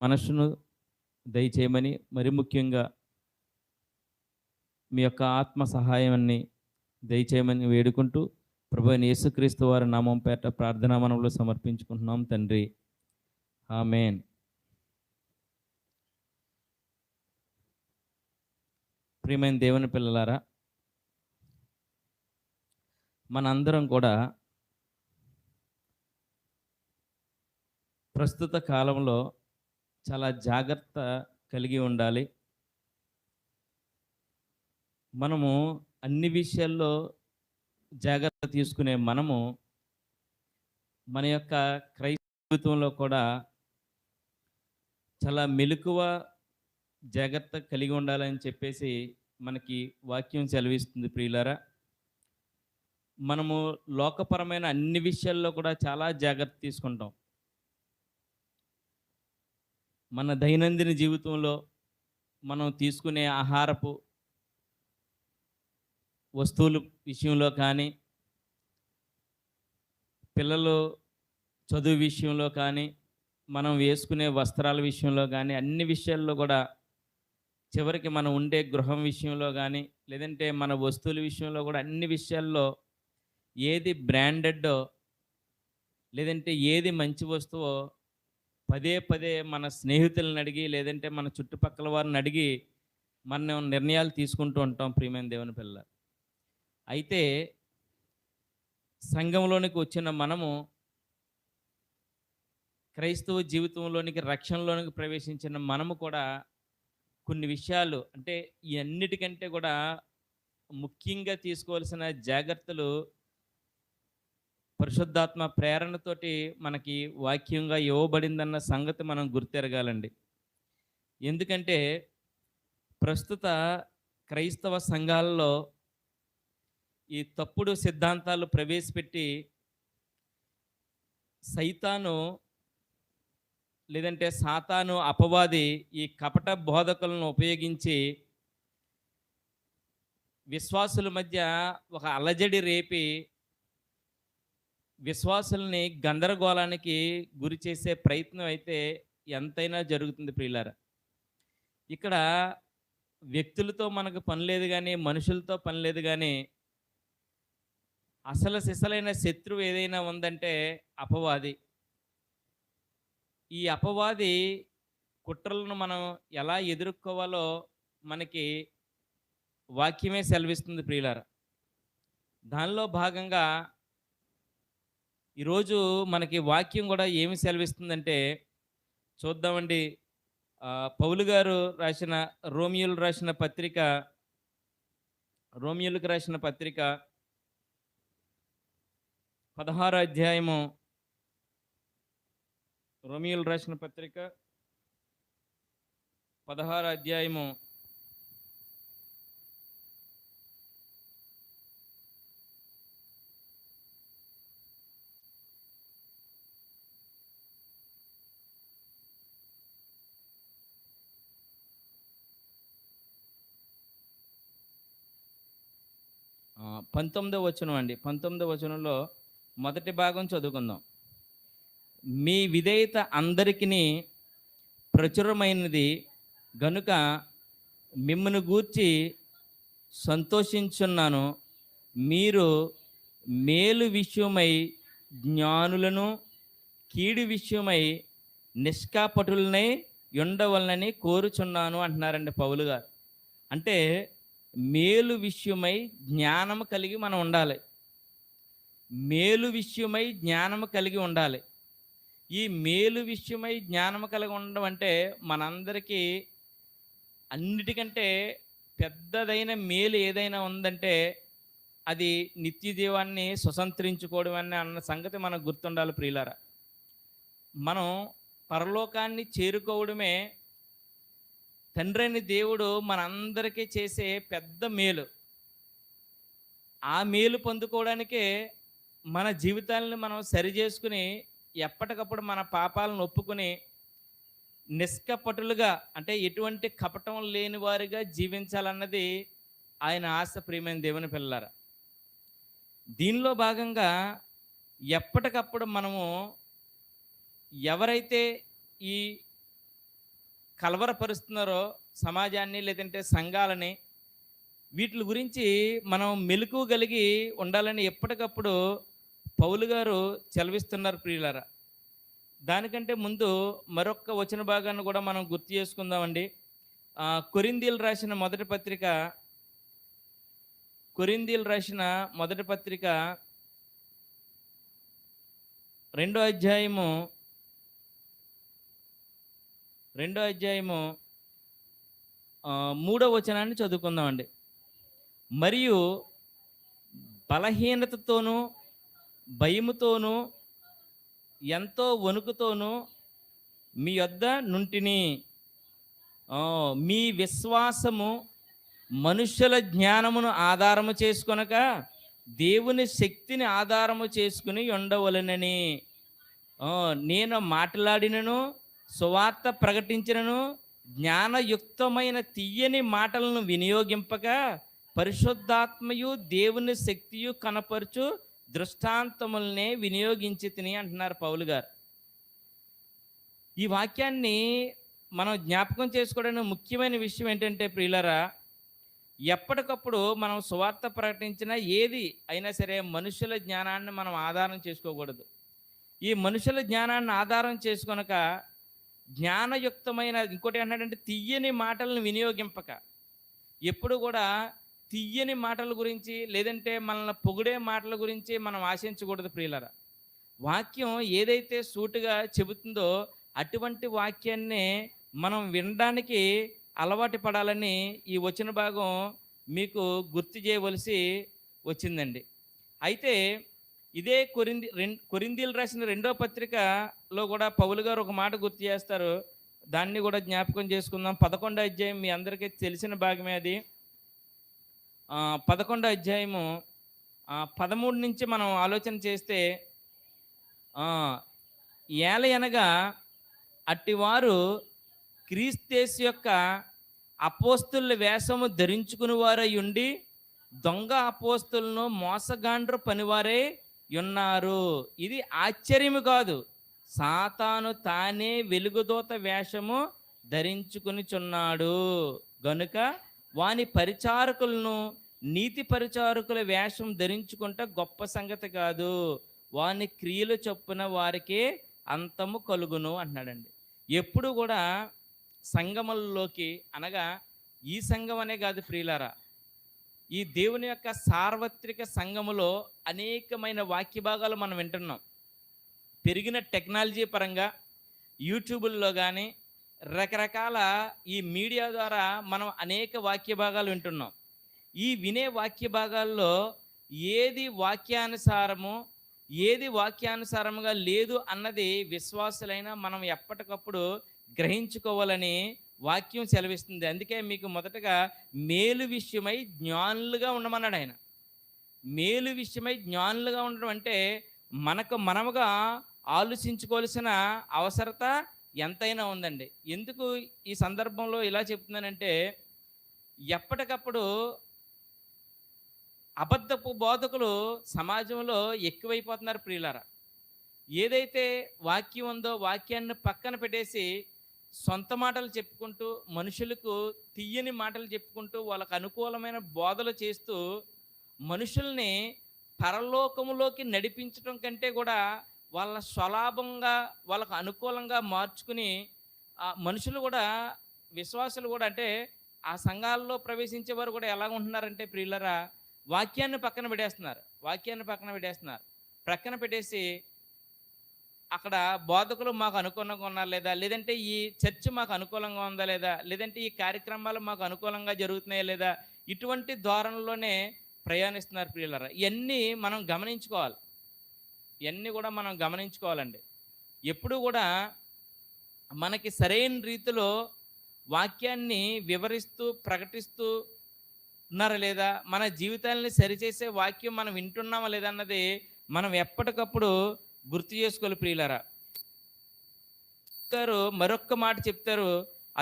మనస్సును దయచేయమని, మరి ముఖ్యంగా మీ యొక్క ఆత్మ సహాయాన్ని దయచేయమని వేడుకుంటూ, ప్రభువైన యేసుక్రీస్తు వారి నామం పేరట ప్రార్థనా మనవులు సమర్పించుకుంటున్నాం తండ్రి. ఆమేన్. ప్రియమైన దేవుని పిల్లలారా, మనందరం కూడా ప్రస్తుత కాలంలో చాలా జాగ్రత్త కలిగి ఉండాలి. మనము అన్ని విషయాల్లో జాగ్రత్త తీసుకునే మనము, మన యొక్క క్రైస్తవ జీవితంలో కూడా చాలా మెలకువ, జాగ్రత్త కలిగి ఉండాలని చెప్పేసి మనకి వాక్యం సెలవిస్తుంది ప్రియులారా. మనము లోకపరమైన అన్ని విషయాల్లో కూడా చాలా జాగ్రత్త తీసుకుంటాం. మన దైనందిన జీవితంలో మనం తీసుకునే ఆహారపు వస్తువుల విషయంలో కానీ, పిల్లలు చదువు విషయంలో కానీ, మనం వేసుకునే వస్త్రాల విషయంలో కానీ, అన్ని విషయాల్లో కూడా చివరికి మనం ఉండే గృహం విషయంలో కానీ, లేదంటే మన వస్తువుల విషయంలో కూడా అన్ని విషయాల్లో ఏది బ్రాండెడో, లేదంటే ఏది మంచి వస్తువో పదే పదే మన స్నేహితులను అడిగి, లేదంటే మన చుట్టుపక్కల వారిని అడిగి మనం నిర్ణయాలు తీసుకుంటూ ఉంటాం ప్రియమైన దేవుని పిల్ల. అయితే సంఘంలోనికి వచ్చిన మనము, క్రైస్తవ జీవితంలోనికి, రక్షణలోనికి ప్రవేశించిన మనము కూడా కొన్ని విషయాలు, అంటే ఈ అన్నిటికంటే కూడా ముఖ్యంగా తీసుకోవాల్సిన జాగ్రత్తలు పరిశుద్ధాత్మ ప్రేరణతోటి మనకి వాక్యంగా ఇవ్వబడిందన్న సంగతి మనం గుర్తెరగాలండి. ఎందుకంటే ప్రస్తుత క్రైస్తవ సంఘాలలో ఈ తప్పుడు సిద్ధాంతాలు ప్రవేశపెట్టి సైతాను, లేదంటే సాతాను అపవాది ఈ కపట బోధకులను ఉపయోగించి విశ్వాసుల మధ్య ఒక అలజడి రేపి విశ్వాసుల్ని గందరగోళానికి గురి చేసే ప్రయత్నం అయితే ఎంతైనా జరుగుతుంది ప్రియులారా. ఇక్కడ వ్యక్తులతో మనకు పని లేదు కానీ, మనుషులతో పని లేదు కానీ, అసలు సిసలైన శత్రువు ఏదైనా ఉందంటే అపవాది. ఈ అపవాది కుట్రలను మనం ఎలా ఎదుర్కోవాలో మనకి వాక్యమే సెలవిస్తుంది ప్రియులారా. దానిలో భాగంగా ఈరోజు మనకి వాక్యం కూడా ఏమి సెలవిస్తుందంటే చూద్దామండి. పౌలు గారు రాసిన రోమియోలకు రాసిన పత్రిక, రోమియోలకు రాసిన పత్రిక 16వ అధ్యాయము, రోమియోలు రాసిన పత్రిక 16వ అధ్యాయము 19వ వచనం అండి. 19వ వచనంలో మొదటి భాగం చదువుకుందాం. మీ విధేయత అందరికిని ప్రచురమైనది గనుక మిమ్మల్ని గూర్చి సంతోషించున్నాను. మీరు మేలు విషయమై జ్ఞానులను, కీడు విషయమై నిష్కాపటులనై ఉండవలనని కోరుచున్నాను అంటున్నారండి పౌలు గారు. అంటే మేలు విషయమై జ్ఞానము కలిగి మనం ఉండాలి. మేలు విషయమై జ్ఞానము కలిగి ఉండాలి. ఈ మేలు విషయమై జ్ఞానము కలిగి ఉండడం అంటే మనందరికీ అన్నిటికంటే పెద్దదైన మేలు ఏదైనా ఉందంటే అది నిత్య జీవాన్ని స్వతంత్రించుకోవడం అన్న సంగతి మనకు గుర్తుండాలి ప్రియులారా. మనం పరలోకాన్ని చేరుకోవడమే తండ్రైన దేవుడు మనందరికీ చేసే పెద్ద మేలు. ఆ మేలు పొందుకోవడానికే మన జీవితాలను మనం సరిచేసుకుని ఎప్పటికప్పుడు మన పాపాలను ఒప్పుకొని నిష్కపటులుగా, అంటే ఎటువంటి కపటం లేని వారిగా జీవించాలన్నది ఆయన ఆశ ప్రియమైన దేవుని పిల్లలారా. దీనిలో భాగంగా ఎప్పటికప్పుడు మనము ఎవరైతే ఈ కలవరపరుస్తున్నారో సమాజాన్ని, లేదంటే సంఘాలని, వీటిల గురించి మనం మెలకువ కలిగి ఉండాలని ఎప్పటికప్పుడు పౌలు గారు సెలవిస్తున్నారు ప్రియులారా. దానికంటే ముందు మరొక్క వచన భాగాన్ని కూడా మనం గుర్తు చేసుకుందామండి. కొరింథీయులు రాసిన మొదటి పత్రిక, కొరింథీయులు రాసిన మొదటి పత్రిక రెండో అధ్యాయము మూడో వచనాన్ని చదువుకుందామండి. మరియు బలహీనతతోనూ భయముతోనూ ఎంతో వణుకుతోనూ మీ యొద్ద నుంటిని. మీ విశ్వాసము మనుష్యుల జ్ఞానమును ఆధారము చేసుకొనక దేవుని శక్తిని ఆధారము చేసుకుని ఉండవలెనని. నేను మాట్లాడినను, సువార్త ప్రకటించినను, జ్ఞానయుక్తమైన తీయని మాటలను వినియోగింపక పరిశుద్ధాత్మయు దేవుని శక్తియు కనపరుచు దృష్టాంతములనే వినియోగించి తిని అంటున్నారు పౌలు గారు. ఈ వాక్యాన్ని మనం జ్ఞాపకం చేసుకోవడానికి ముఖ్యమైన విషయం ఏంటంటే ప్రియులరా, ఎప్పటికప్పుడు మనం సువార్త ప్రకటించిన ఏది అయినా సరే మనుషుల జ్ఞానాన్ని మనం ఆధారం చేసుకోకూడదు. ఈ మనుషుల జ్ఞానాన్ని ఆధారం చేసుకొనక జ్ఞానయుక్తమైన, ఇంకోటి ఏంటంటే తీయని మాటలను వినియోగింపక, ఎప్పుడు కూడా తీయని మాటల గురించి లేదంటే మనల్ని పొగిడే మాటల గురించి మనం ఆశించకూడదు ప్రియులరా. వాక్యం ఏదైతే సూటిగా చెబుతుందో అటువంటి వాక్యాన్నే మనం వినడానికి అలవాటు పడాలని ఈ వచన భాగం మీకు గుర్తు చేయవలసి వచ్చిందండి. అయితే ఇదే కొరింథీయులు రాసిన రెండో పత్రికలో కూడా పౌలు గారు ఒక మాట గుర్తు చేస్తారు. దాన్ని కూడా జ్ఞాపకం చేసుకుందాం. 11వ అధ్యాయం మీ అందరికీ తెలిసిన భాగమే అది. 11వ అధ్యాయము 13 నుంచి మనం ఆలోచన చేస్తే, ఏలయనగా అట్టివారు క్రీస్తేసు యొక్క అపోస్తుల వేషము ధరించుకుని వారై ఉండి దొంగ అపోస్తులను మోసగాండ్రు పనివారే ఉన్నారు. ఇది ఆశ్చర్యము కాదు, సాతాను తానే వెలుగుదూత వేషము ధరించుకునిచున్నాడు గనుక వాని పరిచారకులను నీతి పరిచారకుల వేషం ధరించుకుంటే గొప్ప సంగతి కాదు, వాని క్రియలు చొప్పున వారికి అంతము కలుగును అంటున్నాడండి. ఎప్పుడు కూడా సంఘములలోకి, అనగా ఈ సంఘం అనే కాదు ప్రియులారా, ఈ దేవుని యొక్క సార్వత్రిక సంఘములో అనేకమైన వాక్య భాగాలు మనం వింటున్నాం. పెరిగిన టెక్నాలజీ పరంగా యూట్యూబుల్లో కానీ రకరకాల ఈ మీడియా ద్వారా మనం అనేక వాక్య భాగాలు వింటున్నాం. ఈ వినే వాక్య భాగాల్లో ఏది వాక్యానుసారము, ఏది వాక్యానుసారముగా లేదు అన్నది విశ్వాసులైనా మనం ఎప్పటికప్పుడు గ్రహించుకోవాలని వాక్యం సెలవిస్తుంది. అందుకే మీకు మొదటగా మేలు విషయమై జ్ఞానులుగా ఉండమన్నాడు ఆయన. మేలు విషయమై జ్ఞానులుగా ఉండడం అంటే మనముగా ఆలోచించుకోవాల్సిన అవసరత ఎంతైనా ఉందండి. ఎందుకు ఈ సందర్భంలో ఇలా చెప్తున్నానంటే, ఎప్పటికప్పుడు అబద్ధపు బోధకులు సమాజంలో ఎక్కువైపోతున్నారు ప్రియులారా. ఏదైతే వాక్యం ఉందో వాక్యాన్ని పక్కన పెట్టేసి సొంత మాటలు చెప్పుకుంటూ, మనుషులకు తీయని మాటలు చెప్పుకుంటూ, వాళ్ళకు అనుకూలమైన బోధలు చేస్తూ మనుషుల్ని పరలోకములోకి నడిపించడం కంటే కూడా వాళ్ళ స్వలాభంగా వాళ్ళకు అనుకూలంగా మార్చుకుని మనుషులు కూడా, విశ్వాసులు కూడా, అంటే ఆ సంఘాల్లో ప్రవేశించేవారు కూడా ఎలా ఉంటున్నారంటే ప్రియులరా, వాక్యాన్ని పక్కన పెట్టేస్తున్నారు. ప్రక్కన పెట్టేసి అక్కడ బోధకులు మాకు అనుకూలంగా ఉన్నారు లేదా, లేదంటే ఈ చర్చ్ మాకు అనుకూలంగా ఉందా లేదా, లేదంటే ఈ కార్యక్రమాలు మాకు అనుకూలంగా జరుగుతున్నాయా లేదా, ఇటువంటి ధోరణిలోనే ప్రయాణిస్తున్నారు ప్రియులరా. ఇవన్నీ మనం గమనించుకోవాలండి. ఎప్పుడు కూడా మనకి సరైన రీతిలో వాక్యాన్ని వివరిస్తూ ప్రకటిస్తూ ఉన్నారా లేదా, మన జీవితాలని సరిచేసే వాక్యం మనం వింటున్నామా లేదా అన్నది మనం ఎప్పటికప్పుడు గుర్తు చేసుకోవాలి ప్రియులారా. మరొక్క మాట చెప్తారు,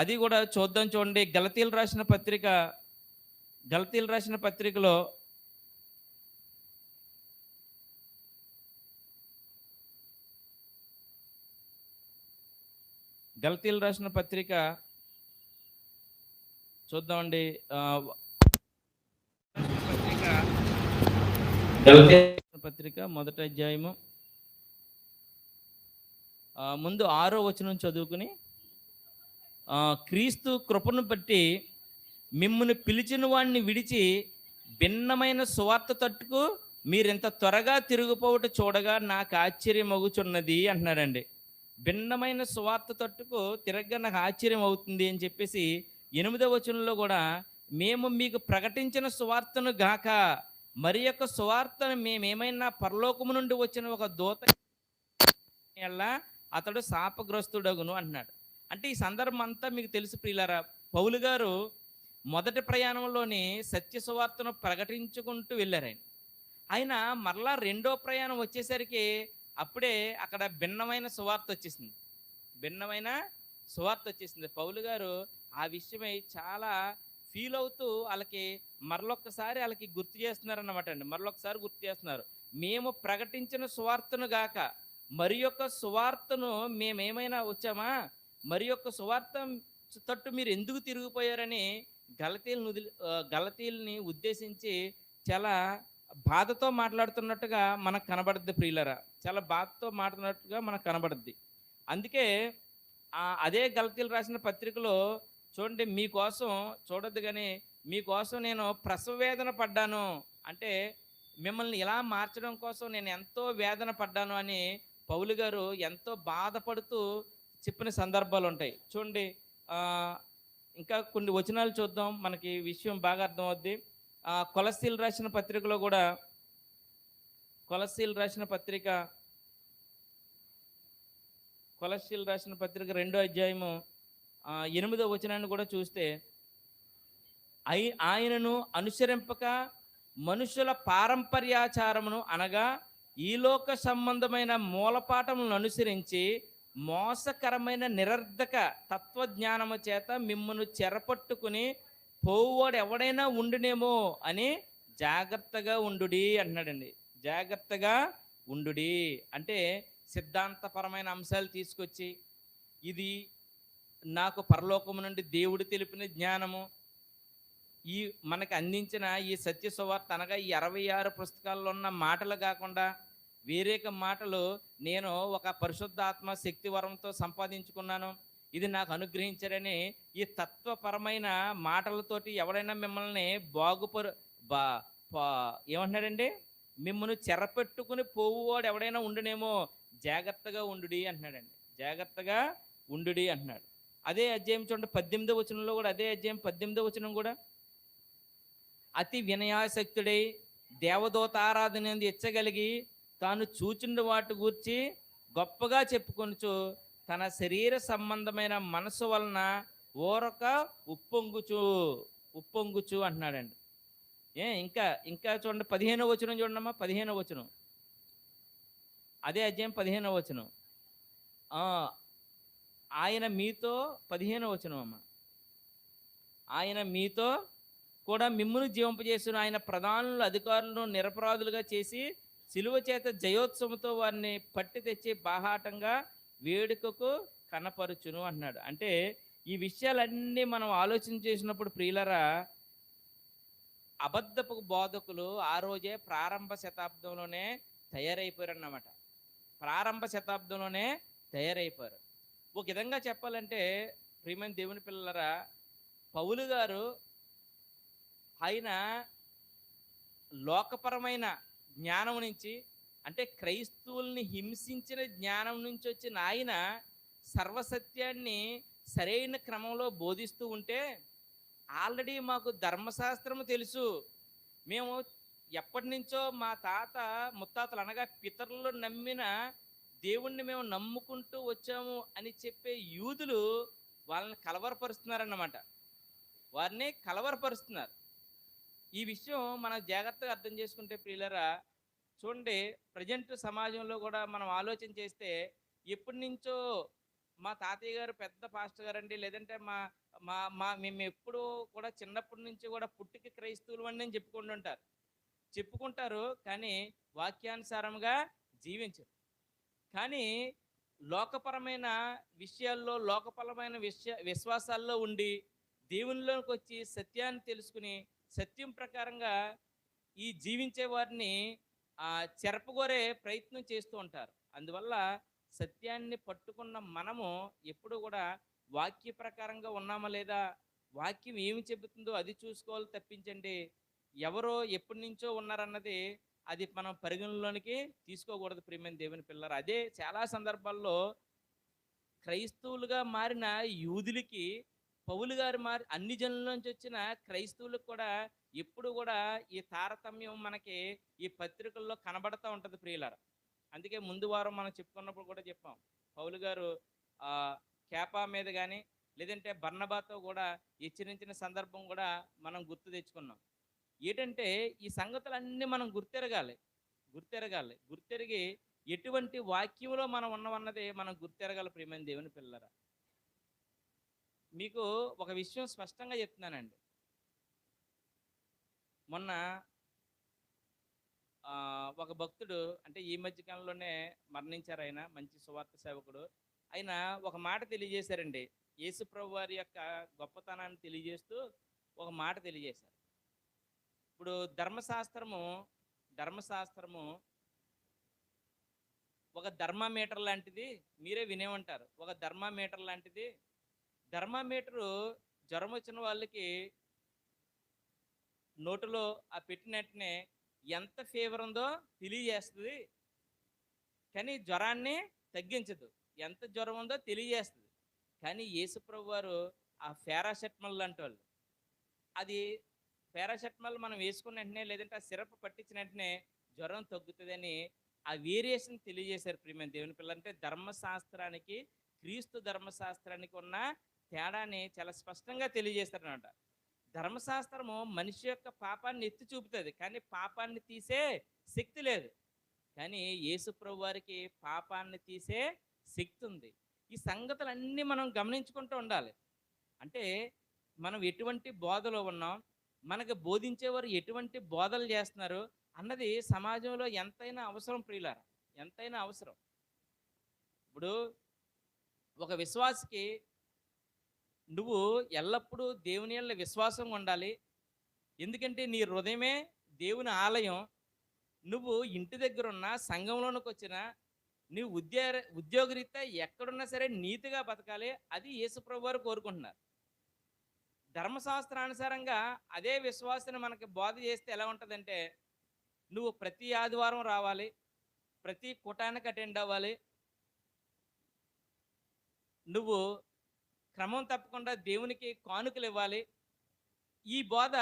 అది కూడా చూద్దాం. చూడండి, గలతీయులు రాసిన పత్రికలో గలతీయులు రాసిన పత్రిక చూద్దామండి. పత్రిక గలతీ పత్రిక మొదటి అధ్యాయము ముందు 6వ వచనం చదువుకుని, క్రీస్తు కృపను బట్టి మిమ్మును పిలిచిన వాడిని విడిచి భిన్నమైన సువార్త తట్టుకు మీరింత త్వరగా తిరిగిపోవట చూడగా నాకు ఆశ్చర్యం అవుతున్నది అంటున్నాడండి. భిన్నమైన సువార్త తట్టుకు తిరగగా నాకు ఆశ్చర్యం అవుతుంది అని చెప్పేసి 8వ వచనంలో కూడా, మేము మీకు ప్రకటించిన సువార్తను గాక మరి యొక్క సువార్తను మేమేమైనా పరలోకము నుండి వచ్చిన ఒక దూత అతడు శాపగ్రస్తుడగును అంటున్నాడు. అంటే ఈ సందర్భం అంతా మీకు తెలుసు ప్రియులారా. పౌలు గారు మొదటి ప్రయాణంలోని సత్య సువార్తను ప్రకటించుకుంటూ వెళ్ళారు. ఆయన మరలా రెండో ప్రయాణం వచ్చేసరికి అప్పుడే అక్కడ భిన్నమైన సువార్త వచ్చేసింది. భిన్నమైన సువార్త వచ్చేసింది. పౌలు గారు ఆ విషయమై చాలా ఫీల్ అవుతూ వాళ్ళకి మరొకసారి వాళ్ళకి గుర్తు చేస్తున్నారన్నమాట అండి. మరొకసారి గుర్తు చేస్తున్నారు, మేము ప్రకటించిన సువార్తను గాక మరి యొక్క సువార్తను మేమేమైనా వచ్చామా, మరి యొక్క సువార్త తట్టు మీరు ఎందుకు తిరిగిపోయారని గలతీల్ని ఉద్దేశించి చాలా బాధతో మాట్లాడుతున్నట్టుగా మనకు కనబడుద్ది ప్రియులరా. చాలా బాధతో మాట్లాడినట్టుగా మనకు కనబడుద్ది. అందుకే అదే గలతీలు రాసిన పత్రికలో చూడండి, మీకోసం చూడొద్దు కానీ మీకోసం నేను ప్రసవ వేదన పడ్డాను అంటే, మిమ్మల్ని ఇలా మార్చడం కోసం నేను ఎంతో వేదన పడ్డాను అని పౌలు గారు ఎంతో బాధపడుతూ చెప్పిన సందర్భాలు ఉంటాయి. చూడండి, ఇంకా కొన్ని వచనాలు చూద్దాం, మనకి విషయం బాగా అర్థమవుద్ది. కొలస్సీలు రాసిన పత్రికలో కూడా, కొలస్సీలు రాసిన పత్రిక 2వ అధ్యాయము 8వ వచనాన్ని కూడా చూస్తే, ఆయనను అనుసరింపక మనుషుల పారంపర్యాచారమును అనగా ఈలోక సంబంధమైన మూలపాఠములను అనుసరించి మోసకరమైన నిరర్ధక తత్వజ్ఞానము చేత మిమ్మల్ని చెరపట్టుకుని పోవువాడు ఎవడైనా ఉండునేమో అని జాగ్రత్తగా ఉండుడి అంటున్నాడండి. జాగ్రత్తగా ఉండుడి అంటే సిద్ధాంతపరమైన అంశాలు తీసుకొచ్చి, ఇది నాకు పరలోకము నుండి దేవుడు తెలిపిన జ్ఞానము, ఈ మనకు అందించిన ఈ సత్య సువార్త అనగా ఈ 66 పుస్తకాల్లో ఉన్న మాటలు కాకుండా వేరేక మాటలు నేను ఒక పరిశుద్ధాత్మ శక్తి వరంతో సంపాదించుకున్నాను, ఇది నాకు అనుగ్రహించారని ఈ తత్వపరమైన మాటలతోటి ఎవడైనా మిమ్మల్ని ఏమంటున్నాడండి, మిమ్మల్ని చెరపెట్టుకుని పోవువాడు ఎవడైనా ఉండునేమో, జాగ్రత్తగా ఉండుడి అంటున్నాడండి. జాగ్రత్తగా ఉండుడి అంటున్నాడు. అదే అధ్యాయం చూడండి 18వ వచనంలో కూడా, అదే అధ్యాయం 18వ వచనం కూడా, అతి వినయాసక్తుడై దేవదూత ఆరాధన ఇచ్చగలిగి తాను చూచిన వాటి గూర్చి గొప్పగా చెప్పుకొనుచు తన శరీర సంబంధమైన మనసు వలన ఊరక ఉప్పొంగుచు అంటున్నాడండి. ఇంకా చూడండి 15వ వచనం చూడండమ్మా. 15వ వచనం, అదే అధ్యాయం 15వ వచనం. ఆయన మీతో 15వ వచనం అమ్మ, ఆయన మీతో కూడా మిమ్మును జీవింపజేసిన ఆయన ప్రధానులు అధికారులను నిరపరాధులుగా చేసి శిలువ చేత జయోత్సవంతో వారిని పట్టి తెచ్చి బాహాటంగా వేడుకకు కనపరుచును అంటున్నాడు. అంటే ఈ విషయాలన్నీ మనం ఆలోచన చేసినప్పుడు ప్రియులరా, అబద్ధపు బోధకులు ఆ రోజే ప్రారంభ శతాబ్దంలోనే తయారైపోయారు అన్నమాట. ప్రారంభ శతాబ్దంలోనే తయారైపోయారు. ఒక విధంగా చెప్పాలంటే ప్రియమైన దేవుని పిల్లలరా, పౌలు గారు ఆయన లోకపరమైన జ్ఞానం నుంచి, అంటే క్రైస్తవుల్ని హింసించిన జ్ఞానం నుంచి వచ్చిన ఆయన సర్వసత్యాన్ని సరైన క్రమంలో బోధిస్తూ ఉంటే, ఆల్రెడీ మాకు ధర్మశాస్త్రము తెలుసు, మేము ఎప్పటి నుంచో మా తాత ముత్తాతలు అనగా పితరులు నమ్మిన దేవుణ్ణి మేము నమ్ముకుంటూ వచ్చాము అని చెప్పే యూదులు వాళ్ళని కలవరపరుస్తున్నారన్నమాట. వారిని కలవరపరుస్తున్నారు. ఈ విషయం మనం జాగ్రత్తగా అర్థం చేసుకుంటే ప్రియులరా, చూడండి, ప్రజెంట్ సమాజంలో కూడా మనం ఆలోచన చేస్తే, ఎప్పటి నుంచో మా తాతయ్య గారు పెద్ద పాస్టర్ గారండి, లేదంటే మా మా మా మేము ఎప్పుడూ కూడా చిన్నప్పటి నుంచి కూడా పుట్టికి క్రైస్తవులు అని చెప్పుకుంటారు, కానీ వాక్యానుసారంగా జీవించరు. కానీ లోకపరమైన విషయాల్లో, లోకపరమైన విశ్వాసాల్లో ఉండి దేవునిలోకి వచ్చి సత్యాన్ని తెలుసుకుని సత్యం ప్రకారంగా ఈ జీవించే వారిని చెరపగోరే ప్రయత్నం చేస్తూ ఉంటారు. అందువల్ల సత్యాన్ని పట్టుకున్న మనము ఎప్పుడు కూడా వాక్య ప్రకారంగా ఉన్నామా లేదా, వాక్యం ఏమి చెబుతుందో అది చూసుకోవాలి తప్పించండి, ఎవరో ఎప్పటి నుంచో ఉన్నారన్నది అది మనం పరిగణలోనికి తీసుకోకూడదు ప్రియమైన దేవుని పిల్లలు. అదే చాలా సందర్భాల్లో క్రైస్తవులుగా మారిన యూదులకి పౌలు గారు మారి అన్ని జనుల నుంచి వచ్చిన క్రైస్తవులకు కూడా ఎప్పుడు కూడా ఈ తారతమ్యం మనకి ఈ పత్రికల్లో కనబడతా ఉంటుంది ప్రియులారా. అందుకే ముందు వారం మనం చెప్పుకున్నప్పుడు కూడా చెప్పాం, పౌలు గారు ఆ కేపా మీద కానీ లేదంటే బర్నబాతో కూడా హెచ్చరించిన సందర్భం కూడా మనం గుర్తు తెచ్చుకున్నాం. ఏంటంటే ఈ సంగతులన్నీ మనం గుర్తెరగాలి. ఎటువంటి వాక్యంలో మనం ఉన్నవన్నది మనం గుర్తెరగాలి ప్రియమైన దేవుని పిల్లరా. మీకు ఒక విషయం స్పష్టంగా చెప్తున్నానండి. మొన్న ఒక భక్తుడు, అంటే ఈ మధ్య కాలంలోనే మరణించారు, ఆయన మంచి సువార్త సేవకుడు. ఆయన ఒక మాట తెలియజేశారండి. యేసుప్రభు వారి యొక్క గొప్పతనాన్ని తెలియజేస్తూ ఒక మాట తెలియజేశారు. ఇప్పుడు ధర్మశాస్త్రము ఒక థర్మామీటర్ లాంటిది. మీరే వినే ఉంటారు, ఒక థర్మామీటర్ లాంటిది. థర్మామీటరు జ్వరం వచ్చిన వాళ్ళకి నోటులో పెట్టిన వెంటనే ఎంత ఫీవర్ ఉందో తెలియజేస్తుంది, కానీ జ్వరాన్ని తగ్గించదు. ఎంత జ్వరం ఉందో తెలియజేస్తుంది. కానీ యేసుప్రభు వారు ఆ పారాసెటమాల్ లాంటి వాళ్ళు. అది పారాసెటమాల్ మనం వేసుకున్న వెంటనే లేదంటే ఆ సిరప్ పట్టించిన వెంటనే జ్వరం తగ్గుతుందని ఆ వేరియేషన్ తెలియజేశారు ప్రియమైన దేవుని పిల్లలు. అంటే ధర్మశాస్త్రానికి క్రీస్తు ధర్మశాస్త్రానికి ఉన్న తేడాని చాలా స్పష్టంగా తెలియజేస్తారనమాట. ధర్మశాస్త్రము మనిషి యొక్క పాపాన్ని ఎత్తి చూపుతుంది, కానీ పాపాన్ని తీసే శక్తి లేదు. కానీ యేసుప్రభు వారికి పాపాన్ని తీసే శక్తి ఉంది. ఈ సంగతులన్నీ మనం గమనించుకుంటూ ఉండాలి. అంటే మనం ఎటువంటి బోధలో ఉన్నాం, మనకు బోధించేవారు ఎటువంటి బోధలు చేస్తున్నారు అన్నది సమాజంలో ఎంతైనా అవసరం ప్రియులారా, ఎంతైనా అవసరం. ఇప్పుడు ఒక విశ్వాసికి నువ్వు ఎల్లప్పుడూ దేవుని యందు విశ్వాసం ఉండాలి. ఎందుకంటే నీ హృదయమే దేవుని ఆలయం. నువ్వు ఇంటి దగ్గరున్నా, సంఘంలోనికి వచ్చినా, నువ్వు ఉద్యోగరీత్యా ఎక్కడున్నా సరే నీతిగా బతకాలి. అది యేసుప్రభు వారు కోరుకుంటున్నారు. ధర్మశాస్త్రానుసారంగా అదే విశ్వాసాన్ని మనకి బోధ చేస్తే ఎలా ఉంటుందంటే, నువ్వు ప్రతి ఆదివారం రావాలి, ప్రతి కూటానికి అటెండ్ అవ్వాలి, నువ్వు క్రమం తప్పకుండా దేవునికి కానుకలు ఇవ్వాలి. ఈ బోధ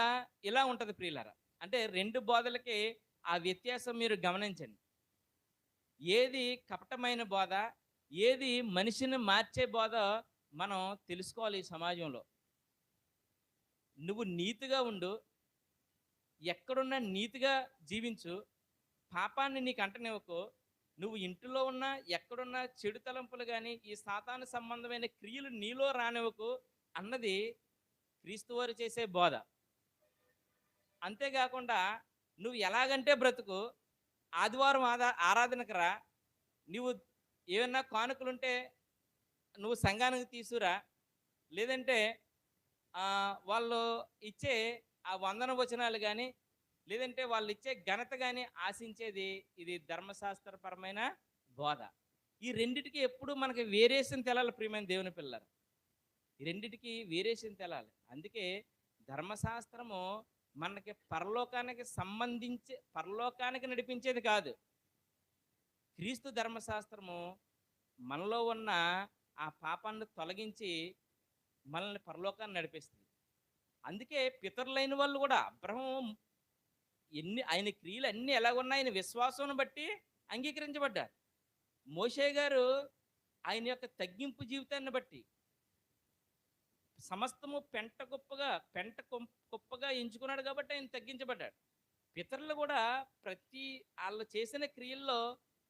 ఇలా ఉంటుంది ప్రియులారా. అంటే రెండు బోధలకి ఆ వ్యత్యాసం మీరు గమనించండి. ఏది కపటమైన బోధ, ఏది మనిషిని మార్చే బోధ మనం తెలుసుకోవాలి ఈ సమాజంలో. నువ్వు నీతిగా ఉండు, ఎక్కడున్నా నీతిగా జీవించు, పాపాన్ని నీకు అంటనివ్వకు. నువ్వు ఇంటిలో ఉన్నా, ఎక్కడున్నా చెడు తలంపులు కానీ ఈ సాతాను సంబంధమైన క్రియలు నీలో రానివ్వకు అన్నది క్రీస్తు వారు చేసే బోధ. అంతేకాకుండా నువ్వు ఎలాగంటే బ్రతుకు, ఆదివారం ఆరాధనకు రా, నువ్వు ఏమన్నా కానుకలుంటే నువ్వు సంఘానికి తీసుకురా, లేదంటే వాళ్ళు ఇచ్చే ఆ వందన వచనాలు కానీ లేదంటే వాళ్ళు ఇచ్చే ఘనత కానీ ఆశించేది ఇది ధర్మశాస్త్రపరమైన బోధ. ఈ రెండిటికి ఎప్పుడు మనకి వేరియేషన్ తెలాలి ప్రియమైన దేవుని పిల్లలు. ఈ రెండిటికి వేరియేషన్ తెలాలి. అందుకే ధర్మశాస్త్రము మనకి పరలోకానికి నడిపించేది కాదు. క్రీస్తు ధర్మశాస్త్రము మనలో ఉన్న ఆ పాపాన్ని తొలగించి మనల్ని పరలోకాన్ని నడిపిస్తుంది. అందుకే పితరులైన వాళ్ళు కూడా అబ్రహం ఆయన క్రియలు అన్నీ ఎలాగున్నా ఆయన విశ్వాసం బట్టి అంగీకరించబడ్డారు. మోషే గారు ఆయన యొక్క తగ్గింపు జీవితాన్ని బట్టి సమస్తము కుప్పగా ఎంచుకున్నాడు కాబట్టి ఆయన తగ్గించబడ్డాడు. పితరులు కూడా వాళ్ళు చేసిన క్రియల్లో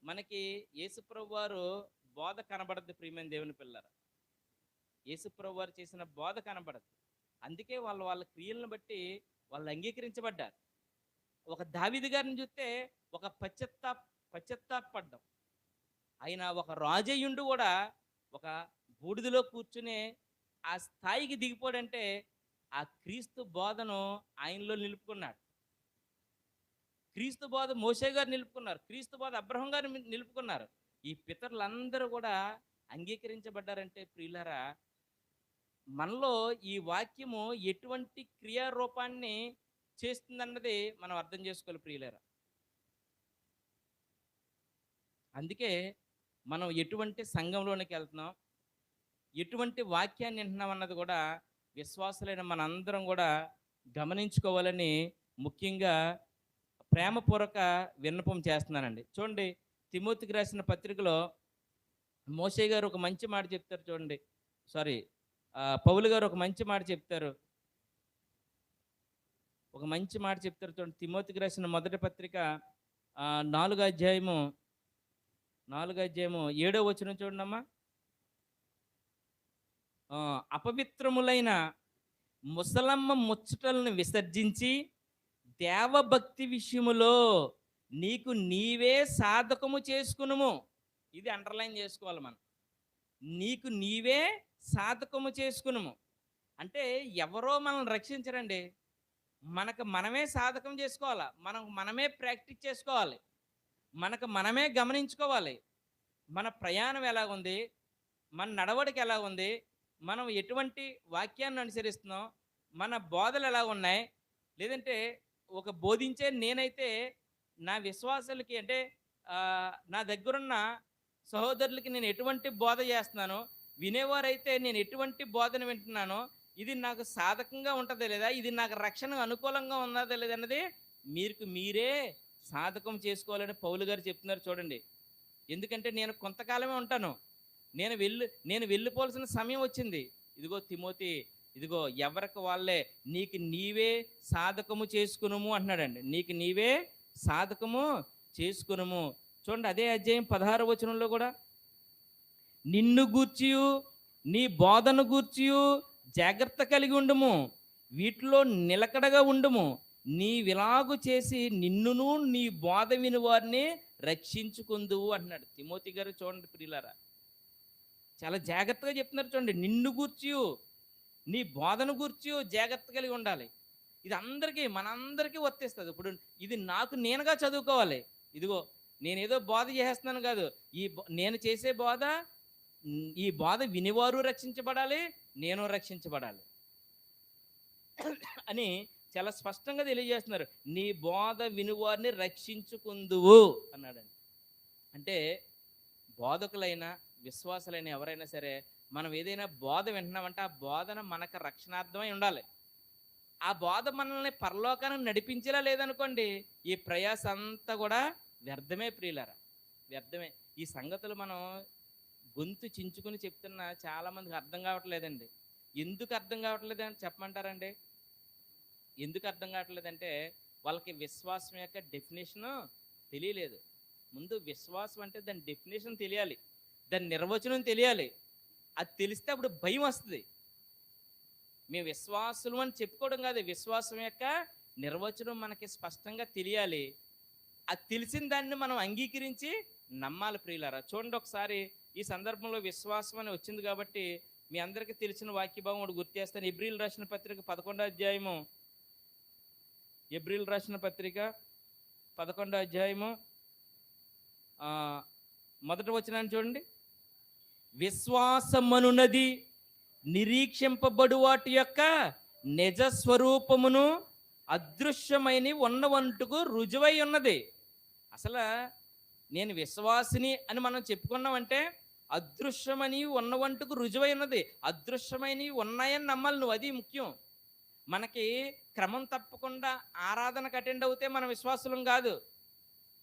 మనకి యేసుప్రభు వారు బోధ కనబడద్దు ప్రియమైన దేవుని పిల్లరా. యేసుప్రభు వారు చేసిన బోధ కనబడద్దు. అందుకే వాళ్ళ క్రియలను బట్టి వాళ్ళు అంగీకరించబడ్డారు. ఒక దావీదు గారిని చూస్తే ఒక పశ్చాత్తాపడ్డం. ఆయన ఒక రాజయ్యుండు కూడా ఒక బూడిదలో కూర్చునే ఆ స్థాయికి దిగిపోడంటే ఆ క్రీస్తు బోధను ఆయనలో నిలుపుకున్నాడు. క్రీస్తు బోధ మోషే గారు నిలుపుకున్నారు. క్రీస్తు బోధ అబ్రహం గారు నిలుపుకున్నారు. ఈ పితరులందరూ కూడా అంగీకరించబడ్డారంటే ప్రియులారా, మనలో ఈ వాక్యము ఎటువంటి క్రియారూపాన్ని చేస్తుందన్నది మనం అర్థం చేసుకోవాలి ప్రియులారా. అందుకే మనం ఎటువంటి సంఘంలోనికి వెళ్తున్నాం, ఎటువంటి వాక్యాన్ని వింటున్నాం అన్నది కూడా విశ్వాసులైన మనందరం కూడా గమనించుకోవాలని ముఖ్యంగా ప్రేమపూర్వక విన్నపం చేస్తున్నానండి. చూడండి, తిమోతికి రాసిన పత్రికలో మోషే గారు ఒక మంచి మాట చెప్తారు చూడండి. సారీ, పౌలు గారు ఒక మంచి మాట చెప్తారు. ఒక మంచి మాట చెప్తారు చూడండి. తిమోతికి రాసిన మొదటి పత్రిక 4వ అధ్యాయము 7వ వచనం చూడండమ్మా. అపవిత్రములైన ముసలమ్మ ముచ్చటలను విసర్జించి దేవభక్తి విషయములో నీకు నీవే సాధకము చేసుకునుము. ఇది అండర్లైన్ చేసుకోవాలి మనం. నీకు నీవే సాధకము చేసుకునుము అంటే ఎవరో మనల్ని రక్షించరండి. మనకు మనమే సాధకం చేసుకోవాలా, మనమే ప్రాక్టీస్ చేసుకోవాలి, మనకు మనమే గమనించుకోవాలి. మన ప్రయాణం ఎలా ఉంది, మన నడవడిక ఎలా ఉంది, మనం ఎటువంటి వాక్యాన్ని అనుసరిస్తున్నాం, మన బోధలు ఎలా ఉన్నాయి, లేదంటే ఒక బోధించే నేనైతే నా విశ్వాసాలకి అంటే నా దగ్గరున్న సహోదరులకి నేను ఎటువంటి బోధ చేస్తున్నానో, వినేవారైతే నేను ఎటువంటి బోధన వింటున్నానో, ఇది నాకు సాధకంగా ఉంటుందా లేదా, ఇది నాకు రక్షణ అనుకూలంగా ఉన్నదా లేదన్నది మీరే సాధకం చేసుకోవాలని పౌలు గారు చెప్తున్నారు చూడండి. ఎందుకంటే నేను కొంతకాలమే ఉంటాను, నేను వెళ్ళిపోవాల్సిన సమయం వచ్చింది. ఇదిగో తిమోతి, ఇదిగో ఎవరికి వాళ్ళే నీకు నీవే సాధకము చేసుకునుము అంటున్నాడండి. నీకు నీవే సాధకము చేసుకునుము. చూడండి, అదే అధ్యాయం 16వ వచనంలో కూడా నిన్ను గూర్చియు నీ బోధను గూర్చియు జాగ్రత్త కలిగి ఉండుము, వీటిలో నిలకడగా ఉండుము, నీవిలాగు చేసి నిన్నును నీ బోధ విని వారిని రక్షించుకుందువు అంటున్నాడు తిమోతి గారు. చూడండి ప్రియులారా, చాలా జాగ్రత్తగా చెప్తున్నారు చూడండి. నిన్ను గూర్చియు నీ బోధన గూర్చియు జాగ్రత్త కలిగి ఉండాలి. ఇది మనందరికీ వర్తిస్తుంది. ఇప్పుడు ఇది నేనుగా చదువుకోవాలి. ఇదిగో నేనేదో బోధ చేస్తున్నాను కాదు, నేను చేసే బోధ, ఈ బోధ వినివారు రక్షించబడాలి, నేను రక్షించబడాలి అని చాలా స్పష్టంగా తెలియజేస్తున్నారు. నీ బోధ వినివారిని రక్షించుకుందువు అన్నాడండి. అంటే బోధకులైనా విశ్వాసులైన ఎవరైనా సరే మనం ఏదైనా బోధ వింటున్నామంటే ఆ బోధన మనకు రక్షణార్థమై ఉండాలి. ఆ బోధ మనల్ని పరలోకానికి నడిపించేలా లేదనుకోండి, ఈ ప్రయాస అంతా కూడా వ్యర్థమే ప్రియులారా, వ్యర్థమే. ఈ సంగతులు మనం గొంతు చించుకుని చెప్తున్నా చాలామందికి అర్థం కావట్లేదండి. ఎందుకు అర్థం కావట్లేదు అని చెప్పమంటారండి? ఎందుకు అర్థం కావట్లేదంటే వాళ్ళకి విశ్వాసం యొక్క డెఫినేషను తెలియలేదు. ముందు విశ్వాసం అంటే దాని డెఫినేషన్ తెలియాలి, దాని నిర్వచనం తెలియాలి. అది తెలిస్తే అప్పుడు భయం వస్తుంది. మేము విశ్వాసులు అని చెప్పుకోవడం కాదు, విశ్వాసం యొక్క నిర్వచనం మనకి స్పష్టంగా తెలియాలి. అది తెలిసిన దాన్ని మనం అంగీకరించి నమ్మాలి ప్రియులారా. చూడండి, ఒకసారి ఈ సందర్భంలో విశ్వాసం అని వచ్చింది కాబట్టి మీ అందరికీ తెలిసిన వాక్యభావం ఒకటి గుర్తు చేస్తాను. ఎబ్రిల్ రాసిన పత్రిక 11వ అధ్యాయము, ఎబ్రిల్ రాసిన పత్రిక 11వ అధ్యాయము మొదటి వచనాన్ని చూడండి. విశ్వాసమనున్నది నిరీక్షింపబడు వాటి యొక్క నిజ స్వరూపమును అదృశ్యమైన ఉన్నవంటుకు రుజువై ఉన్నది. అసలు నేను విశ్వాసిని అని మనం చెప్పుకున్నామంటే అదృశ్యమని ఉన్నవంటుకు రుజువై ఉన్నది. అదృశ్యమైనవి ఉన్నాయని నమ్మాలి నువ్వు, అది ముఖ్యం. మనకి క్రమం తప్పకుండా ఆరాధనకు అటెండ్ అవుతే మన విశ్వాసులం కాదు,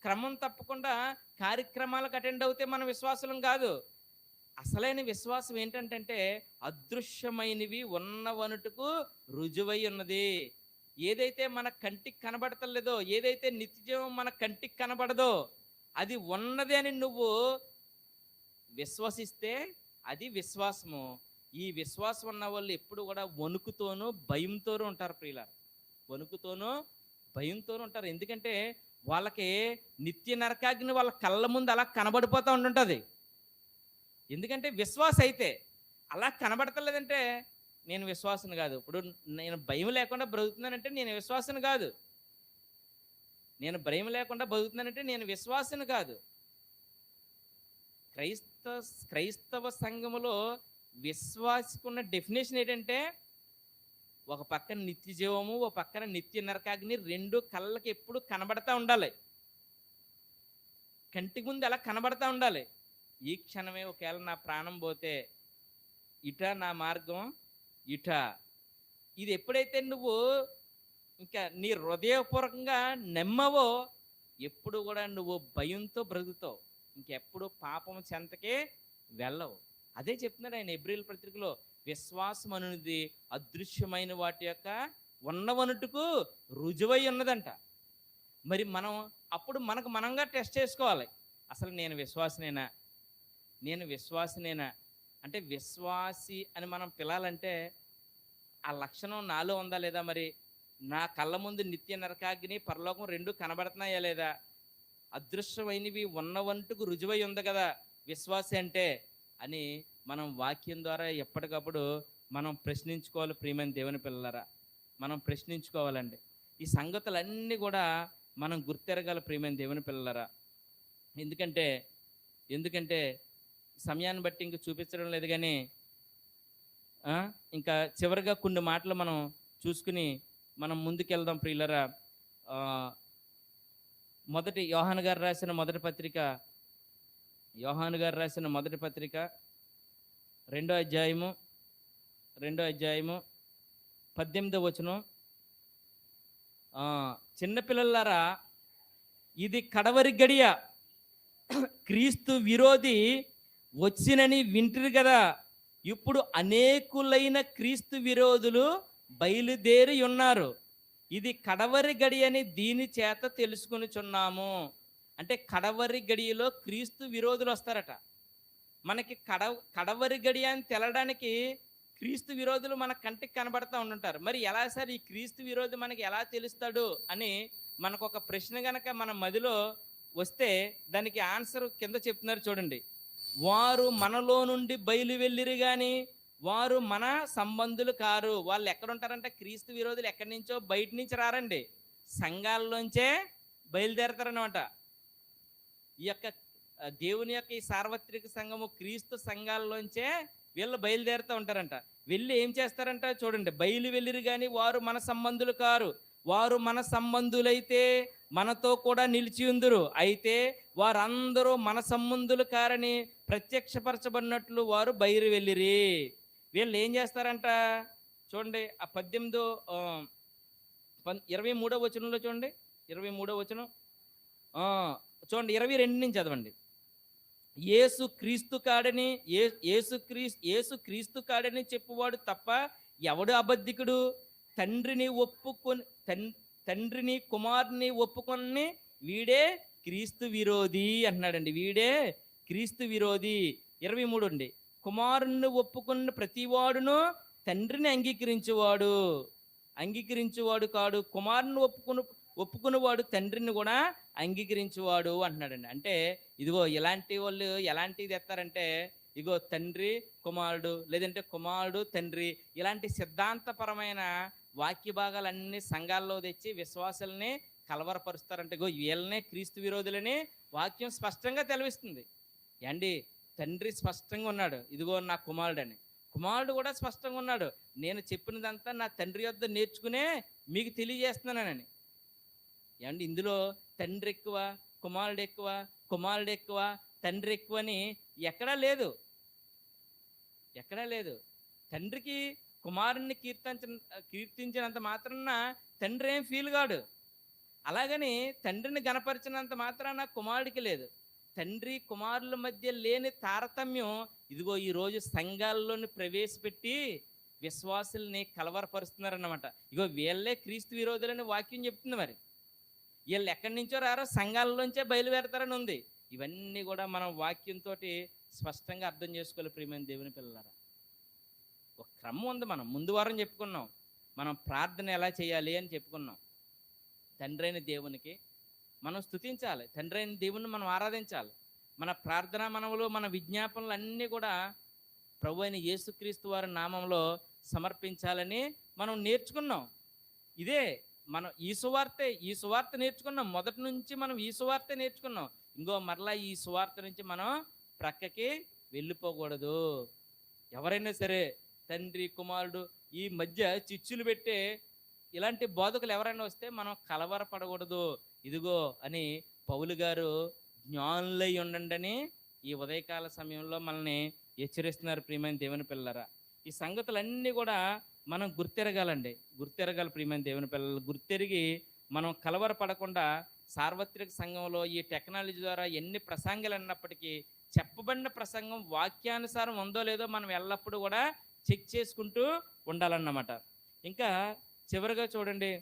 క్రమం తప్పకుండా కార్యక్రమాలకు అటెండ్ అవుతే మన విశ్వాసులం కాదు. అసలైన విశ్వాసం ఏంటంటే అదృశ్యమైనవి ఉన్నవనుటకు రుజువై ఉన్నది. ఏదైతే మన కంటికి కనబడతలేదో, ఏదైతే నిత్యం మన కంటికి కనబడదో అది ఉన్నది అని నువ్వు విశ్వసిస్తే అది విశ్వాసము. ఈ విశ్వాసం ఉన్న వాళ్ళు ఎప్పుడు కూడా వణుకుతోనూ భయంతోనూ ఉంటారు ప్రియులారా, వణుకుతోనూ భయంతోనూ ఉంటారు. ఎందుకంటే వాళ్ళకి నిత్య నరకాగ్ని వాళ్ళ కళ్ళ ముందు అలా కనబడిపోతూ ఉంటుంటుంది. ఎందుకంటే విశ్వాస అయితే అలా కనబడతలేదంటే నేను విశ్వాసం కాదు. ఇప్పుడు నేను భయం లేకుండా బ్రతుకుతున్నానంటే నేను విశ్వాసం కాదు. నేను భయం లేకుండా బతుకుతున్నానంటే నేను విశ్వాసం కాదు. క్రైస్తవ సంఘములో విశ్వాసకున్న డెఫినేషన్ ఏంటంటే, ఒక పక్కన నిత్య జీవము, ఒక పక్కన నిత్య నరకాగ్ని, రెండు కళ్ళకి ఎప్పుడు కనబడతా ఉండాలి. కంటికి ముందు అలా కనబడతా ఉండాలి. ఈ క్షణమే ఒకవేళ నా ప్రాణం పోతే ఇట నా మార్గం ఇట. ఇది ఎప్పుడైతే నువ్వు ఇంకా నీ హృదయపూర్వకంగా నమ్మవో, ఎప్పుడు కూడా నువ్వు భయంతో బ్రతుకుతావు. ఇంకెప్పుడు పాపం చెంతకే వెళ్ళవు. అదే చెప్తున్నాడు ఆయన హెబ్రీయుల పత్రికలో, విశ్వాసం అనేది అదృశ్యమైన వాటి యొక్క ఉన్నవనుటకు రుజువై ఉన్నదంట. మరి మనం అప్పుడు మనకు మనంగా టెస్ట్ చేసుకోవాలి. అసలు నేను విశ్వాసినేనా అంటే, విశ్వాసి అని మనం పిలాలంటే ఆ లక్షణం నాలో ఉందా లేదా? మరి నా కళ్ళ ముందు నిత్య నరకాగ్ని, పరలోకం రెండు కనబడుతున్నాయా లేదా? అదృశ్యమైనవి ఉన్నవంటుకు రుజువై ఉంది కదా విశ్వాసి అంటే అని మనం వాక్యం ద్వారా ఎప్పటికప్పుడు మనం ప్రశ్నించుకోవాలి. ప్రియమైన దేవుని పిల్లలారా, మనం ప్రశ్నించుకోవాలండి. ఈ సంగతులన్నీ కూడా మనం గుర్తెరగాల ప్రియమైన దేవుని పిల్లలారా. ఎందుకంటే సమయాన్ని బట్టి ఇంక చూపించడం లేదు, కానీ ఇంకా చివరిగా కొన్ని మాటలు మనం చూసుకుని మనం ముందుకెళ్దాం ప్రియులరా. మొదటి యోహాను గారు రాసిన మొదటి పత్రిక 2వ అధ్యాయము 18వ వచనం. చిన్నపిల్లలారా, ఇది కడవరి గడియ, క్రీస్తు విరోధి వచ్చినని వింటిరి కదా. ఇప్పుడు అనేకులైన క్రీస్తు విరోధులు బయలుదేరి ఉన్నారు. ఇది కడవరి గడి అని దీని చేత తెలుసుకొనిచున్నాము. అంటే కడవరి గడియలో క్రీస్తు విరోధులు వస్తారట. మనకి కడవరి గడి అని తెలడానికి క్రీస్తు విరోధులు మన కంటికి కనబడతా ఉంటుంటారు. మరి ఎలా సార్ ఈ క్రీస్తు విరోధి మనకి ఎలా తెలుస్తాడు అని మనకు ఒక ప్రశ్న గనక మన మదిలో వస్తే దానికి ఆన్సర్ కింద చెప్తున్నారు చూడండి. వారు మనలో నుండి బయలు వెళ్ళిరి కానీ వారు మన సంబంధులు కారు. వాళ్ళు ఎక్కడుంటారంటే, క్రీస్తు విరోధులు ఎక్కడి నుంచో బయట నుంచి రారండి, సంఘాల్లోంచే బయలుదేరతారనమాట. ఈ యొక్క దేవుని యొక్క ఈ సార్వత్రిక సంఘము క్రీస్తు సంఘాల్లోంచే వీళ్ళు బయలుదేరుతూ ఉంటారంట. వెళ్ళి ఏం చేస్తారంట చూడండి. బయలు వెళ్ళిరు కానీ వారు మన సంబంధులు కారు. వారు మన సంబంధులైతే మనతో కూడా నిలిచి ఉందురు. అయితే వారందరూ మన సంబంధులు కారని ప్రత్యక్షపరచబడినట్లు వారు బయలు వెళ్ళిరి. వీళ్ళు ఏం చేస్తారంట చూడండి. ఆ 23వ వచనంలో చూడండి. 23వ వచనం చూడండి. 22 నుంచి చదవండి. యేసు క్రీస్తు కాడని చెప్పువాడు తప్ప ఎవడు అబద్ధికుడు? తండ్రిని కుమారుని ఒప్పుకొని వీడే క్రీస్తు విరోధి అంటున్నాడండి. వీడే క్రీస్తు విరోధి. 23 అండి. కుమారుణ్ణి ఒప్పుకున్న ప్రతివాడును తండ్రిని అంగీకరించువాడు కాడు. కుమారుని ఒప్పుకున్నవాడు తండ్రిని కూడా అంగీకరించువాడు అంటున్నాడండి. అంటే ఇదిగో ఇలాంటి వాళ్ళు ఎలాంటిది ఎత్తారంటే, ఇగో తండ్రి కుమారుడు, లేదంటే కుమారుడు తండ్రి, ఇలాంటి సిద్ధాంతపరమైన వాక్య భాగాలన్నీ సంఘాల్లో తెచ్చి విశ్వాసాలని కలవరపరుస్తారంటే, ఇగో వీళ్ళనే క్రీస్తు విరోధులని వాక్యం స్పష్టంగా తెలివిస్తుంది. అండి తండ్రి స్పష్టంగా ఉన్నాడు, ఇదిగో నా కుమారుడని. కుమారుడు కూడా స్పష్టంగా ఉన్నాడు, నేను చెప్పినదంతా నా తండ్రి యొద్ద నేర్చుకునే మీకు తెలియజేస్తున్నానని. ఏమండి ఇందులో తండ్రి ఎక్కువ, కుమారుడు ఎక్కువ, తండ్రి ఎక్కువ అని ఎక్కడా లేదు. తండ్రికి కుమారుణ్ణి కీర్తించినంత మాత్రాన తండ్రి ఏం ఫీల్ కాడు. అలాగని తండ్రిని గణపరిచినంత మాత్రాన కుమారుడికి లేదు. తండ్రి కుమారుల మధ్య లేని తారతమ్యం ఇదిగో ఈరోజు సంఘాల్లోని ప్రవేశపెట్టి విశ్వాసుల్ని కలవరపరుస్తున్నారన్నమాట. ఇగో వీళ్ళే క్రీస్తు విరోధులని వాక్యం చెప్తుంది. మరి వీళ్ళు ఎక్కడి నుంచో రారో సంఘాలలోంచే బయలుదేరతారని ఉంది. ఇవన్నీ కూడా మనం వాక్యంతో స్పష్టంగా అర్థం చేసుకోవాలి ప్రియమైన దేవుని పిల్లలారా. ఒక క్రమం ఉంది. మనం ముందు వారం చెప్పుకున్నాం, మనం ప్రార్థన ఎలా చేయాలి అని చెప్పుకున్నాం. తండ్రి అయిన దేవునికి మనం స్తుతించాలి, తండ్రి అయిన దేవుని మనం ఆరాధించాలి. మన ప్రార్థనా మనవులు, మన విజ్ఞాపనలు అన్నీ కూడా ప్రభు అయిన యేసుక్రీస్తు వారి నామంలో సమర్పించాలని మనం నేర్చుకున్నాం. ఇదే మనం ఈ సువార్త నేర్చుకున్నాం. మొదటి నుంచి మనం ఈ సువార్త నేర్చుకున్నాం. ఇంకో మరలా ఈ సువార్త నుంచి మనం ప్రక్కకి వెళ్ళిపోకూడదు. ఎవరైనా సరే తండ్రి, కుమారుడు ఈ మధ్య చిచ్చులు పెట్టే ఇలాంటి బోధకులు ఎవరైనా వస్తే మనం కలవరపడకూడదు. ఇదిగో అని పౌలు గారు జ్ఞానులై ఉండండి ఈ ఉదయకాల సమయంలో మనల్ని హెచ్చరిస్తున్నారు ప్రియమైన దేవుని పిల్లరా. ఈ సంగతులన్నీ కూడా మనం గుర్తెరగాలి ప్రియమైన దేవుని పిల్లలు. గుర్తెరిగి మనం కలవరపడకుండా సార్వత్రిక సంఘంలో ఈ టెక్నాలజీ ద్వారా ఎన్ని ప్రసంగాలు అన్నప్పటికీ చెప్పబడిన ప్రసంగం వాక్యానుసారం ఉందో లేదో మనం ఎల్లప్పుడూ కూడా చెక్ చేసుకుంటూ ఉండాలన్నమాట. ఇంకా చివరిగా చూడండి,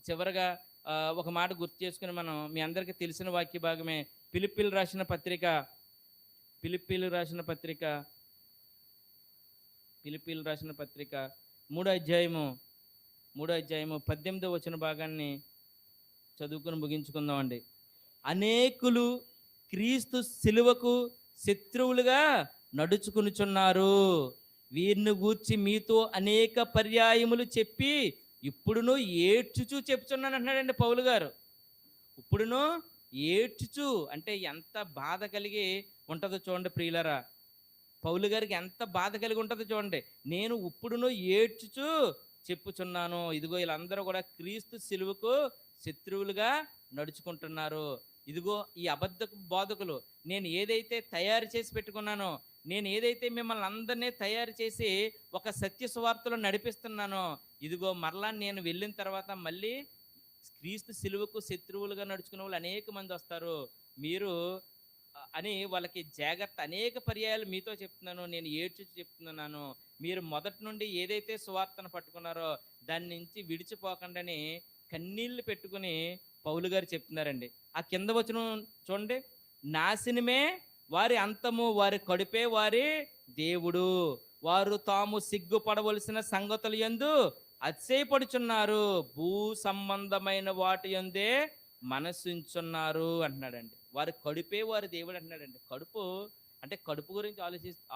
చివరిగా ఒక మాట గుర్తు చేసుకుని మనం మీ అందరికీ తెలిసిన వాక్య భాగమే ఫిలిప్పీలు రాసిన పత్రిక 3వ అధ్యాయము 18వ వచన భాగాన్ని చదువుకుని ముగించుకుందామండి. అనేకులు క్రీస్తు శిలువకు శత్రువులుగా నడుచుకునిచున్నారు. వీరిని గూర్చి మీతో అనేక పర్యాయములు చెప్పి ఇప్పుడును ఏడ్చుచూ చెప్తున్నాను అంటున్నాడండి పౌలు గారు. ఇప్పుడును ఏడ్చుచు అంటే ఎంత బాధ కలిగి ఉంటుందో చూడండి ప్రియులరా. పౌలు గారికి ఎంత బాధ కలిగి ఉంటుందో చూడండి. నేను ఇప్పుడును ఏడ్చుచు చెప్పుచున్నాను, ఇదిగో వీళ్ళందరూ కూడా క్రీస్తు శిలువకు శత్రువులుగా నడుచుకుంటున్నారు. ఇదిగో ఈ అబద్ధ బోధకులు, నేను ఏదైతే తయారు చేసి పెట్టుకున్నానో, నేను ఏదైతే మిమ్మల్ని అందరినీ తయారు చేసి ఒక సత్య సువార్తలో నడిపిస్తున్నానో, ఇదిగో మరలా నేను వెళ్ళిన తర్వాత మళ్ళీ క్రీస్తు శిలువకు శత్రువులుగా నడుచుకునే వాళ్ళు అనేక మంది వస్తారు. మీరు అని వాళ్ళకి జాగ్రత్త అనేక పర్యాయాలు మీతో చెప్తున్నాను, నేను ఏడ్చి చెప్తున్నాను. మీరు మొదటి నుండి ఏదైతే సువార్తను పట్టుకున్నారో దాని నుంచి విడిచిపోకండి కన్నీళ్లు పెట్టుకుని పౌలు గారు చెప్తున్నారండి. ఆ కింద వచనం చూడండి. నాశనమే వారి అంతము, వారి కడుపే వారి దేవుడు, వారు తాము సిగ్గుపడవలసిన సంగతులు యందు అతిశయపడుచున్నారు, భూ సంబంధమైన వాటి యందే మనసుంచున్నారు అంటున్నాడండి. వారి కడుపే వారి దేవుడు అంటున్నాడండి. కడుపు అంటే కడుపు గురించి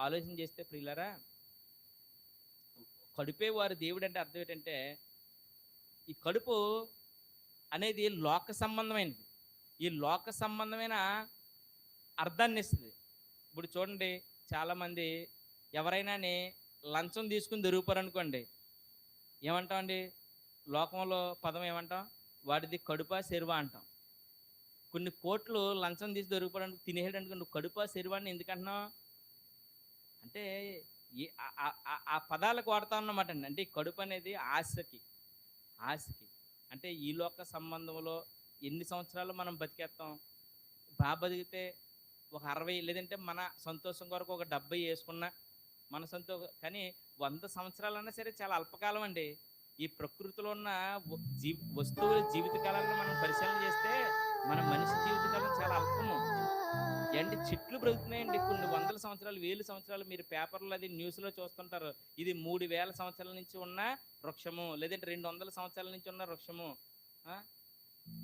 ఆలోచన చేస్తే ప్రియులారా, కడుపే వారి దేవుడు అంటే అర్థం ఏంటంటే, ఈ కడుపు అనేది లోక సంబంధమైనది. ఈ లోక సంబంధమైన అర్థాన్ని ఇస్తుంది. ఇప్పుడు చూడండి, చాలామంది ఎవరైనా లంచం తీసుకుని దొరికిపోరనుకోండి, ఏమంటామండి? లోకంలో పదం ఏమంటాం? వాడిది కడుపా సెరువా అంటాం. కొన్ని కోట్లు లంచం తీసి దొరికిపోవడానికి తినేసాడు అనుకో, నువ్వు కడుపా సెరువాన్ని ఎందుకంటున్నావు అంటే ఆ పదాలకు వాడుతా ఉన్నమాట అండి. అంటే ఈ కడుపు అనేది ఆశకి అంటే ఈ లోక సంబంధంలో ఎన్ని సంవత్సరాలు మనం బతికేస్తాం? బాగా బతికితే ఒక 60, లేదంటే మన సంతోషం కొరకు ఒక 70 వేసుకున్నా మన సంతోషం. కానీ 100 సంవత్సరాలన్నా సరే చాలా అల్పకాలం అండి. ఈ ప్రకృతిలో ఉన్న వస్తువుల జీవితకాలాన్ని మనం పరిశీలన చేస్తే మన మనిషి జీవితకాలం చాలా అల్పము. ఏంటి చెట్లు బ్రతుకుతున్నాయండి కొన్ని 100 సంవత్సరాలు, 1000 సంవత్సరాలు. మీరు పేపర్లో అది న్యూస్లో చూస్తుంటారు. ఇది 3000 సంవత్సరాల నుంచి ఉన్న వృక్షము, లేదంటే 200 సంవత్సరాల నుంచి ఉన్న వృక్షము.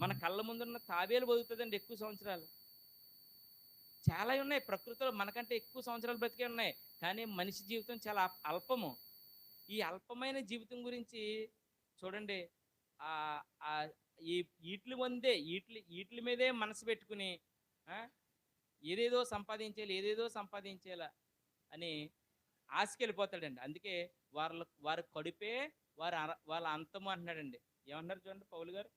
మన కళ్ళ ముందున్న తాబేలు బతుకుతుందండి ఎక్కువ సంవత్సరాలు. చాలా ఉన్నాయి ప్రకృతిలో, మనకంటే ఎక్కువ సంవత్సరాలు బ్రతికే ఉన్నాయి. కానీ మనిషి జీవితం చాలా అల్పము. ఈ అల్పమైన జీవితం గురించి చూడండి, ఈ వీటి మీదే మనసు పెట్టుకుని ఏదేదో సంపాదించేలా అని ఆశకెళ్ళిపోతాడండి. అందుకే వారి కడుపే వాళ్ళ అంతము అంటున్నాడండి. ఏమన్నారు చూడండి పౌలు గారు,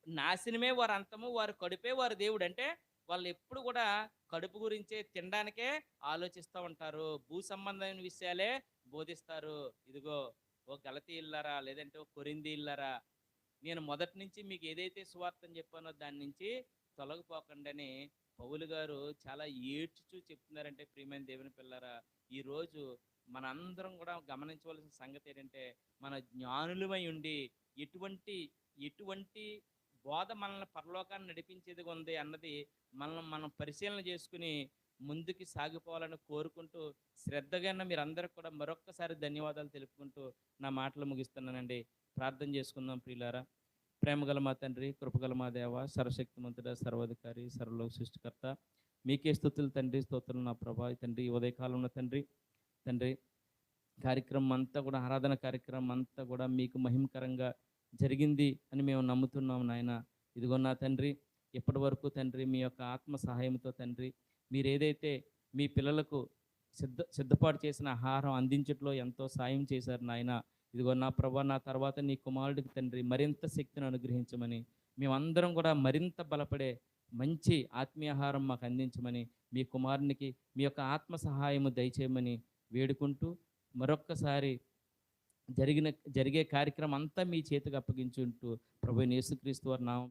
నాశనమే వారి అంతము, వారి కడుపే వారి దేవుడు. అంటే వాళ్ళు ఎప్పుడు కూడా కడుపు గురించే, తినడానికే ఆలోచిస్తూ ఉంటారు, భూ సంబంధమైన విషయాలే బోధిస్తారు. ఇదిగో ఓ గలతీయులారా, లేదంటే ఓ కొరింథీయులారా, నేను మొదటి నుంచి మీకు ఏదైతే సువార్తని చెప్పానో దాని నుంచి తొలగిపోకండి పౌలు గారు చాలా ఏడ్చుచూ చెప్తున్నారంటే ప్రియమైన దేవుని పిల్లరా, ఈరోజు మనందరం కూడా గమనించవలసిన సంగతి ఏంటంటే, మన జ్ఞానులమై ఉండి ఎటువంటి బోధ మనల్ని పరలోకాన్ని నడిపించేది ఉంది అన్నది మనం పరిశీలన చేసుకుని ముందుకి సాగిపోవాలని కోరుకుంటూ, శ్రద్ధగా మీరందరికీ కూడా మరొక్కసారి ధన్యవాదాలు తెలుపుకుంటూ నా మాటలు ముగిస్తున్నానండి. ప్రార్థన చేసుకుందాం ప్రియులారా. ప్రేమగల మా తండ్రి, కృపగల మా దేవ, సర్వశక్తిమంతుడ, సర్వాధికారి, సర్వలోక సృష్టికర్త, మీకే స్తుతులు తండ్రి, స్తోత్రులు నా ప్రభా. తండ్రి ఉదయకాలంలో తండ్రి కార్యక్రమం అంతా కూడా ఆరాధన కార్యక్రమం అంతా కూడా మీకు మహిమకరంగా జరిగింది అని మేము నమ్ముతున్నాం నాయన. ఇదిగో నా తండ్రి, ఇప్పటి వరకు తండ్రి మీ యొక్క ఆత్మ సహాయంతో తండ్రి మీరేదైతే మీ పిల్లలకు సిద్ధపాటు చేసిన ఆహారం అందించట్లో ఎంతో సాయం చేశారు నాయన. ఇదిగో నా ప్రభా, నా తర్వాత నీ కుమారుడికి తండ్రి మరింత శక్తిని అనుగ్రహించమని, మేమందరం కూడా మరింత బలపడే మంచి ఆత్మీయాహారం మాకు అందించమని, మీ కుమారునికి మీ యొక్క ఆత్మ సహాయము దయచేయమని వేడుకుంటూ, మరొక్కసారి జరిగే కార్యక్రమం అంతా మీ చేతికి అప్పగించుంటూ ప్రభు యేసుక్రీస్తు వారి నామం